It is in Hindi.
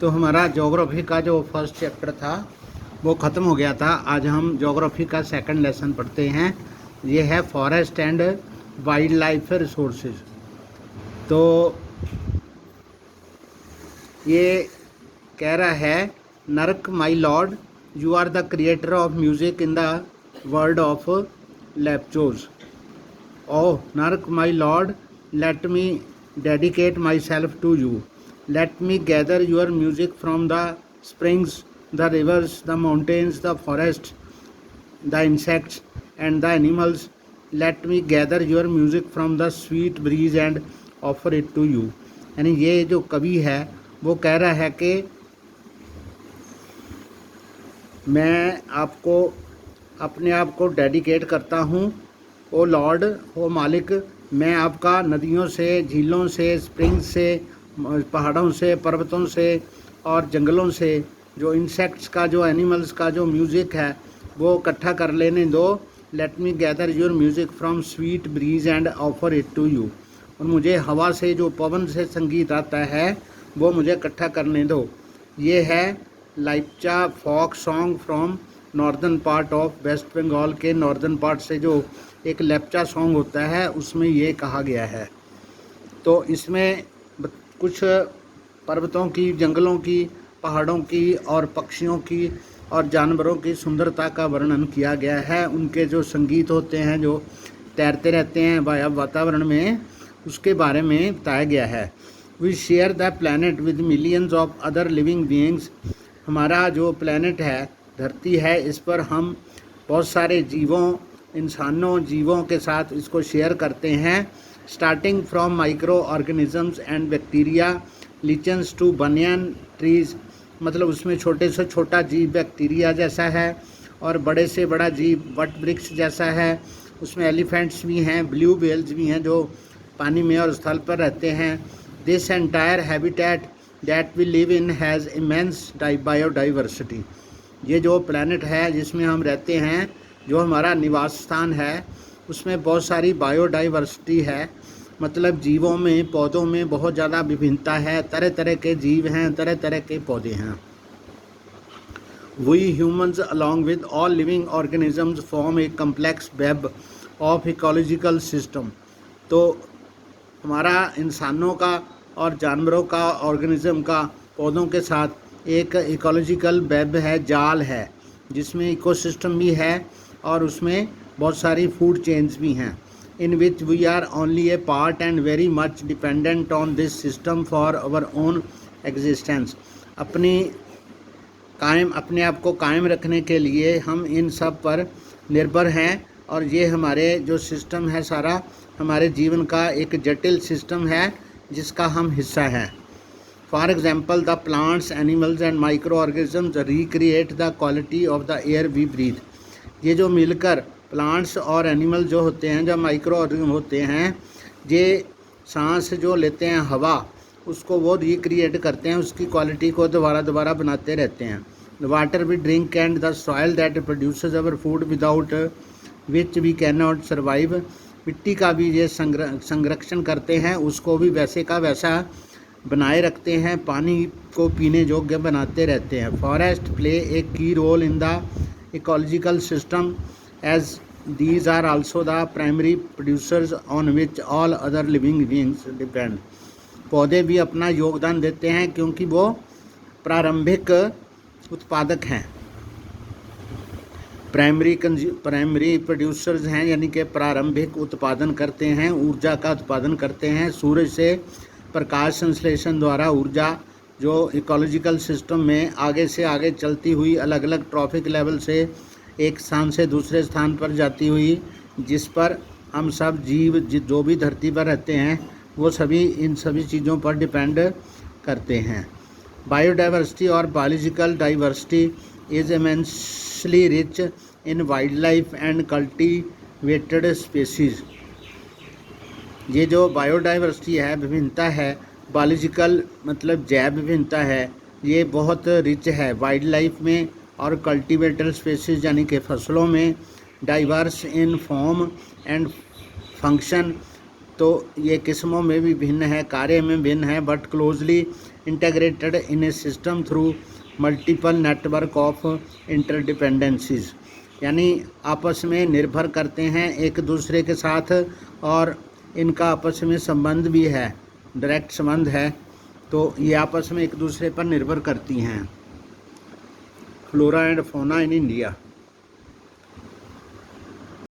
तो हमारा ज्योग्राफी का जो फर्स्ट चैप्टर था वो ख़त्म हो गया था। आज हम ज्योग्राफी का सेकंड लेसन पढ़ते हैं। ये है forest and wildlife resources. तो ये कह रहा है, Narak my lord, you are the creator of music in the world of Lepchas. Oh Narak my lord, let me dedicate myself to you. Let me gather your music from the springs, the rivers, the mountains, the forests, the insects and the animals. Let me gather your music from the sweet breeze and offer it to you. यानी ये जो कवि है वो कह रहा है कि मैं आपको अपने आप को डेडिकेट करता हूँ। ओ लॉर्ड, ओ मालिक, मैं आपका नदियों से, झीलों से, स्प्रिंग्स से, पहाड़ों से, पर्वतों से और जंगलों से जो इंसेक्ट्स का, जो एनिमल्स का जो म्यूज़िक है वो इकट्ठा कर लेने दो। Let me gather your music from sweet breeze and offer it to you. और मुझे हवा से, जो पवन से संगीत आता है वो मुझे इकट्ठा करने दो। ये है Lepcha folk song from northern part of West Bengal के नॉर्दर्न पार्ट से जो एक लेप्चा सॉन्ग होता है उसमें ये कहा गया है। तो इसमें कुछ पर्वतों की, जंगलों की, पहाड़ों की और पक्षियों की और जानवरों की सुंदरता का वर्णन किया गया है। उनके जो संगीत होते हैं, जो तैरते रहते हैं वातावरण में, उसके बारे में बताया गया है। We share the planet with millions of other living beings. हमारा जो प्लैनेट है, धरती है, इस पर हम बहुत सारे जीवों, इंसानों, जीवों के साथ इसको शेयर करते हैं। Starting from microorganisms and bacteria, lichens to banyan trees. मतलब उसमें छोटे से छोटा जीव बैक्टीरिया जैसा है और बड़े से बड़ा जीव वट वृक्ष जैसा है। उसमें एलिफेंट्स भी हैं, ब्लू व्हेल्स भी हैं जो पानी में और स्थल पर रहते हैं। This entire habitat that we live in has immense biodiversity. ये जो प्लैनेट है जिसमें हम रहते हैं, जो हमारा निवास स्थान है, उसमें बहुत सारी बायोडाइवर्सिटी है। मतलब जीवों में, पौधों में बहुत ज़्यादा विभिन्नता है। तरह तरह के जीव हैं, तरह तरह के पौधे हैं। We humans along with all living organisms form a complex web of ecological system. तो हमारा इंसानों का और जानवरों का, ऑर्गेनिज्म का, पौधों के साथ एक इकोलॉजिकल वेब है, जाल है, जिसमें इकोसिस्टम भी है और उसमें बहुत सारी फूड चेन्स भी हैं। In which we are only a part and very much dependent on this system for our own existence. अपने आप को कायम रखने के लिए हम इन सब पर निर्भर हैं और ये हमारे जो सिस्टम है सारा हमारे जीवन का एक जटिल सिस्टम है जिसका हम हिस्सा हैं। For example the plants, animals and micro organisms recreate the quality of the air we breathe. ये जो मिलकर प्लांट्स और एनिमल जो होते हैं, जो माइक्रो ऑर्गेनिज्म होते हैं, ये सांस जो लेते हैं हवा, उसको वो रिक्रिएट करते हैं, उसकी क्वालिटी को दोबारा बनाते रहते हैं। The water we drink and the soil that produces our food without which we can not survive. मिट्टी का भी ये संरक्षण करते हैं, उसको भी वैसे का वैसा बनाए रखते हैं, पानी को पीने योग्य बनाते रहते हैं। Forest play a key role in the ecological system as these are also the primary producers on which all other living beings depend. पौधे भी अपना योगदान देते हैं क्योंकि वो प्रारंभिक उत्पादक हैं, प्राइमरी प्रोड्यूसर्स हैं, यानी कि प्रारंभिक उत्पादन करते हैं, ऊर्जा का उत्पादन करते हैं। सूरज से प्रकाश संश्लेषण द्वारा ऊर्जा जो इकोलॉजिकल सिस्टम में आगे से आगे चलती हुई अलग अलग ट्रॉफिक लेवल से एक स्थान से दूसरे स्थान पर जाती हुई, जिस पर हम सब जीव जो भी धरती पर रहते हैं वो सभी इन सभी चीज़ों पर डिपेंड करते हैं। बायोडाइवर्सिटी और biological diversity is immensely rich in wild life and cultivated species. ये जो बायोडाइवर्सिटी है, विभिन्नता है, बायोलॉजिकल मतलब जैव विभिन्नता है, ये बहुत रिच है वाइल्ड लाइफ में और कल्टीवेटेड स्पेसीज यानी कि फसलों में। Diverse in form and function, तो ये किस्मों में भी भिन्न है, कार्य में भिन्न है, but closely integrated in A system through multiple network of interdependencies, यानी आपस में निर्भर करते हैं एक दूसरे के साथ और इनका आपस में संबंध भी है, डायरेक्ट संबंध है, तो ये आपस में एक दूसरे पर निर्भर करती हैं। Flora and fauna in India.